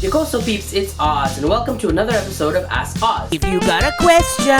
Yokoso peeps, it's Oz, and welcome to another episode of Ask Oz. If you got a question,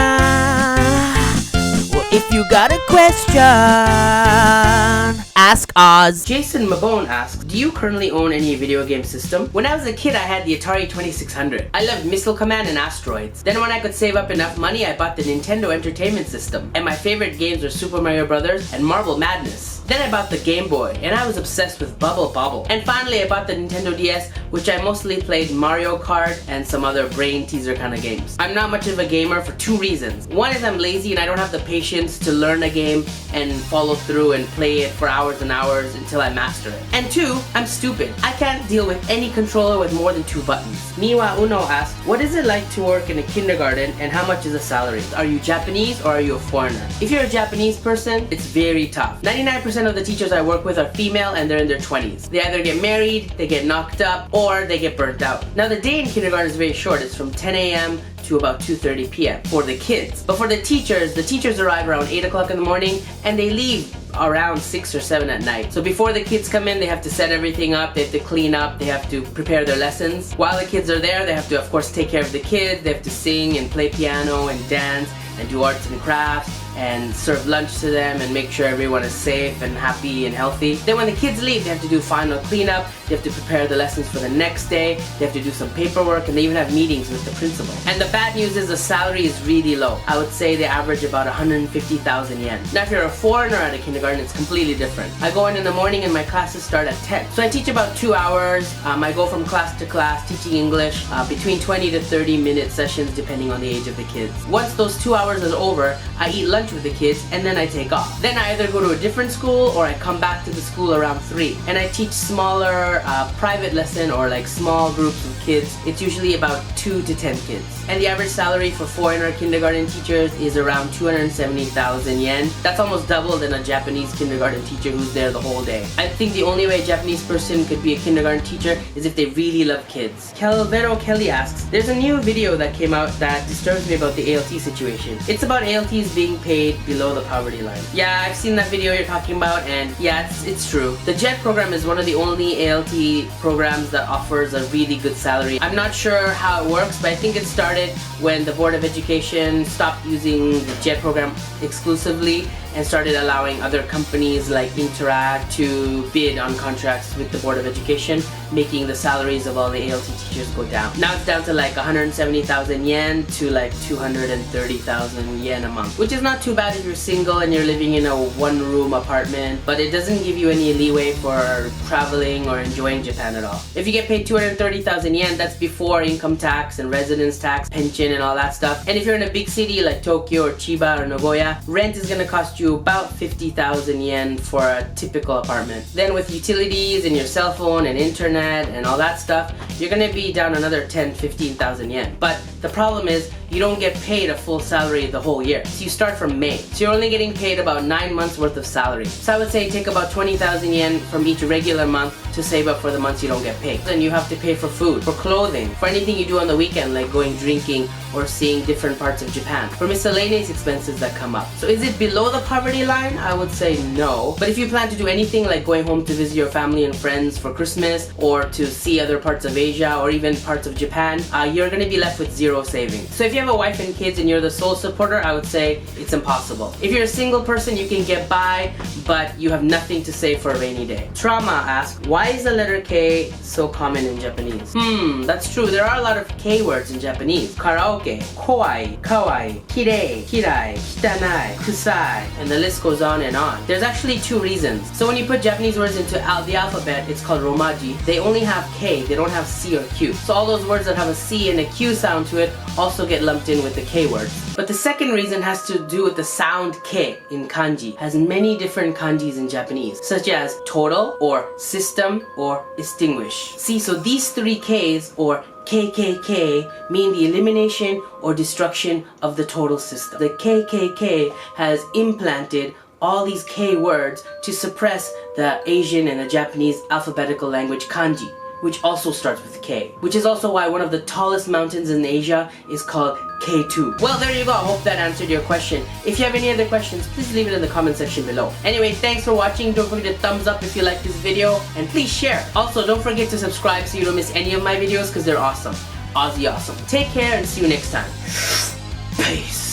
ask Oz. Jason Mabone asks, do you currently own any video game system? When I was a kid, I had the Atari 2600. I loved Missile Command and Asteroids. Then when I could save up enough money, I bought the Nintendo Entertainment System. And my favorite games were Super Mario Bros. And Marble Madness. Then I bought the Game Boy, and I was obsessed with Bubble Bobble. And finally, I bought the Nintendo DS, which I mostly played Mario Kart and some other brain teaser kind of games. I'm not much of a gamer for two reasons. One is I'm lazy and I don't have the patience to learn a game and follow through and play it for hours and hours until I master it. And two, I'm stupid. I can't deal with any controller with more than 2 buttons. Miwa Uno asked, what is it like to work in a kindergarten and how much is a salary? Are you Japanese or are you a foreigner? If you're a Japanese person, it's very tough. 99% of the teachers I work with are female and they're in their 20s. They either get married, they get knocked up, or they get burnt out. Now the day in kindergarten is very short. It's from 10 a.m. to about 2:30 p.m. for the kids. But for the teachers arrive around 8 o'clock in the morning and they leave around 6 or 7 at night. So before the kids come in, they have to set everything up, they have to clean up, they have to prepare their lessons. While the kids are there, they have to of course take care of the kids, they have to sing and play piano and dance and do arts and crafts and serve lunch to them and make sure everyone is safe and happy and healthy. Then when the kids leave, they have to do final cleanup, they have to prepare the lessons for the next day, they have to do some paperwork, and they even have meetings with the principal. And the bad news is the salary is really low. I would say they average about 150,000 yen. Now if you're a foreigner at a kindergarten, it's completely different. I go in the morning and my classes start at 10. So I teach about 2 hours. I go from class to class teaching English, between 20 to 30 minute sessions depending on the age of the kids. Once those 2 hours is over, I eat lunch with the kids and then I take off. Then I either go to a different school or I come back to the school around 3. And I teach smaller private lesson or like small groups of kids. It's usually about 2 to 10 kids. And the average salary for foreigner kindergarten teachers is around 270,000 yen. That's almost double than a Japanese kindergarten teacher who's there the whole day. I think the only way a Japanese person could be a kindergarten teacher is if they really love kids. Calvero Kelly asks, there's a new video that came out that disturbs me about the ALT situation. It's about ALTs being paid below the poverty line. Yeah, I've seen that video you're talking about, and yeah, it's true. The JET program is one of the only ALT programs that offers a really good salary. I'm not sure how it works, but I think it started when the Board of Education stopped using the JET program exclusively and started allowing other companies like Interact to bid on contracts with the Board of Education, making the salaries of all the ALT teachers go down. Now it's down to like 170,000 yen to like 230,000 yen a month, which is not too bad if you're single and you're living in a one-room apartment, but it doesn't give you any leeway for traveling or enjoying Japan at all. If you get paid 230,000 yen, that's before income tax and residence tax, pension and all that stuff. And if you're in a big city like Tokyo or Chiba or Nagoya, rent is gonna cost you about 50,000 yen for a typical apartment. Then with utilities and your cell phone and internet and all that stuff, you're gonna be down another 10-15,000 yen. But the problem is you don't get paid a full salary the whole year. So you start from May. So you're only getting paid about 9 months worth of salary. So I would say take about 20,000 yen from each regular month to save up for the months you don't get paid. Then you have to pay for food, for clothing, for anything you do on the weekend like going drinking or seeing different parts of Japan, for miscellaneous expenses that come up. So is it below the poverty line? I would say no. But if you plan to do anything like going home to visit your family and friends for Christmas or to see other parts of Asia or even parts of Japan, you're gonna be left with zero savings. So if you have a wife and kids and you're the sole supporter, I would say it's impossible. If you're a single person, you can get by, but you have nothing to save for a rainy day. Trauma asks, why is the letter K so common in Japanese? That's true. There are a lot of K words in Japanese. Karaoke, kawaii, kawaii, kirei, kirai, kitanai, kusai, and the list goes on and on. There's actually 2 reasons. So when you put Japanese words into the alphabet, it's called romaji. They only have K, they don't have C or Q. So all those words that have a C and a Q sound to it also get lumped in with the K words. But the second reason has to do with the sound K in kanji. It has many different kanjis in Japanese, such as total or system or extinguish. See, so these 3 Ks or KKK mean the elimination or destruction of the total system. The KKK has implanted all these K words to suppress the Asian and the Japanese alphabetical language kanji. which also starts with K, which is also why one of the tallest mountains in Asia is called K2. Well, there you go. I hope that answered your question. If you have any other questions, please leave it in the comment section below. Anyway, thanks for watching. Don't forget to thumbs up if you like this video, and please share. Also, don't forget to subscribe so you don't miss any of my videos because they're awesome. OzzyAwesome. Take care and see you next time. Peace.